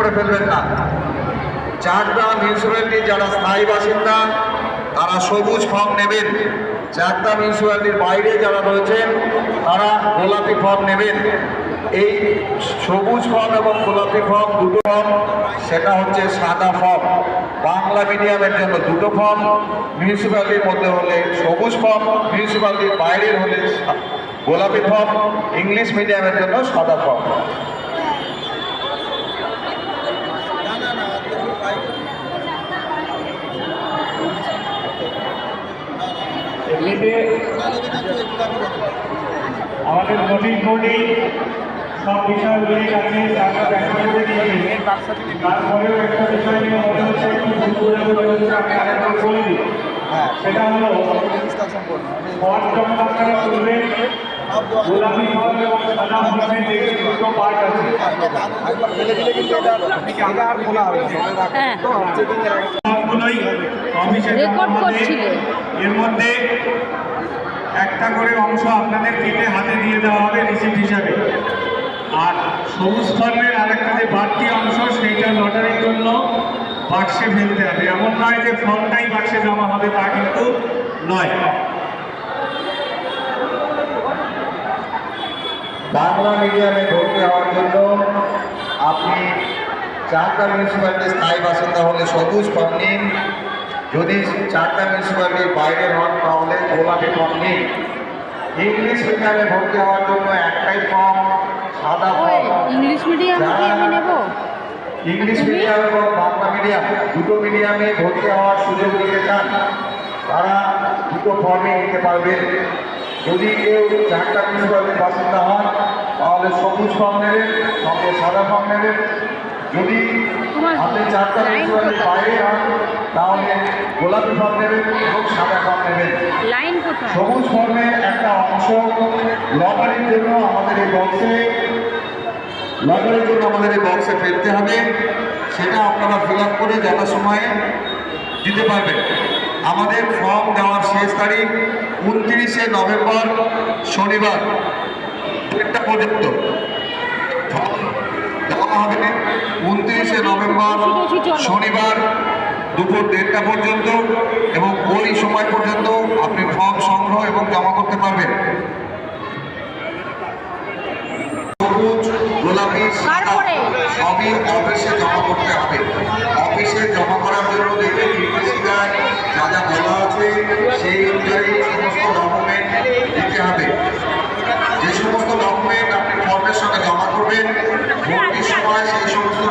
করে ফেলবেন না। চাকদা মিউনিসিপ্যালিটির যারা স্থায়ী বাসিন্দা তারা সবুজ ফর্ম নেবেন। চাকদা মিউনিসিপ্যালিটির বাইরে যারা রয়েছেন তারা গোলাপি ফর্ম নেবেন। এই সবুজ ফর্ম এবং গোলাপি ফর্ম দুটো ফর্ম, সেটা হচ্ছে সাদা ফর্ম। বাংলা মিডিয়ামের জন্য দুটো ফর্ম, মিউনিসিপ্যালিটির মধ্যে হলে সবুজ ফর্ম, মিউনিসিপ্যালিটির বাইরের হলে গোলাপি ফর্ম, ইংলিশ মিডিয়ামের জন্য সাদা ফর্ম। এমনিতে আমাদের নোটিশ বোর্ডেই সব বিষয়গুলির কাছে আমরা ব্যাখ্যা করে দিয়েছি। তারপরেও একটা বিষয় নিয়ে মনে হচ্ছে একটু ভুল করে হচ্ছে, আমি আরেকবার বলে দিই। সেটা হলো ফর্ম যখন আপনারা তুলবেন, গোলাপি ফর্ম এবং সাদা ফর্মের দেখে দুটো পার্ট আছে। সবগুলোই অফিসে জমা হবে। এর মধ্যে একটা করে অংশ আপনাদের কেটে হাতে দিয়ে দেওয়া হবে রিসিপ্ট হিসাবে। আর সবুজ ফর্মের আরেকটা যে বাড়তি অংশ, সেইটা লটারির জন্য বাক্সে ফেলতে হবে। এমন নয় যে ফর্মটাই বাক্সে জমা হবে, তা কিন্তু নয়। বাংলা মিডিয়ামে ভর্তি হওয়ার জন্য আপনি চাকদা মিউনিসিপ্যালিটির স্থায়ী বাসিন্দা হলে সবুজ ফর্ম নিন। যদি চাকদা মিউনিসিপ্যালিটির বাইরের হন তাহলে গোলাপি ফর্ম নিন। ইংলিশ মিডিয়ামে ভর্তি হওয়ার জন্য একটাই ফর্ম, সাদা ফর্ম। ইংলিশ মিডিয়ামে আমি নেব। ইংলিশ মিডিয়াম এবং বাংলা মিডিয়াম দুটো মিডিয়ামে ভর্তি হওয়ার সুযোগ নিতে চান তারা দুটো ফর্মে নিতে পারবেন। যদি কেউ চাকদা মিউনিসিপ্যালিটির বাসিন্দা হন তাহলে সবুজ ফর্ম নেবেন, সঙ্গে সাদা ফর্ম নেবেন। যদি আপনি চাকদা মিউনিসিপ্যালিটির বাইরে হন তাহলে গোলাপি ফর্ম নেবেন এবং সাদা ফর্ম নেবেন। লাইন কোথায়? সবুজ ফর্মের একটা অংশ লটারির জন্য আমাদের এই বক্সে ফেলতে হবে। সেটা আপনারা ফিল আপ করে যথাসময়ে দিতে পারবেন। আমাদের ফর্ম দেওয়ার শেষ তারিখ 29শে নভেম্বর শনিবার 1টা পর্যন্ত। ফর্ম দেওয়া হবে 29শে নভেম্বর শনিবার দুপুর 1টা পর্যন্ত, এবং ওই সময় পর্যন্ত আপনি ফর্ম সংগ্রহ এবং জমা করতে পারবেন। সবুজ, গোলাপি, সাদা সবই অফিসে জমা করতে হবে। অফিসে জমা করার জন্য দেখবেন নির্দেশিকায় যা যা বলা আছে সেই অনুযায়ী সমস্ত ডকুমেন্ট দিতে হবে। যে সমস্ত ডকুমেন্ট আপনি ফর্মের সঙ্গে জমা করবেন ভর্তির সময় সেই সমস্ত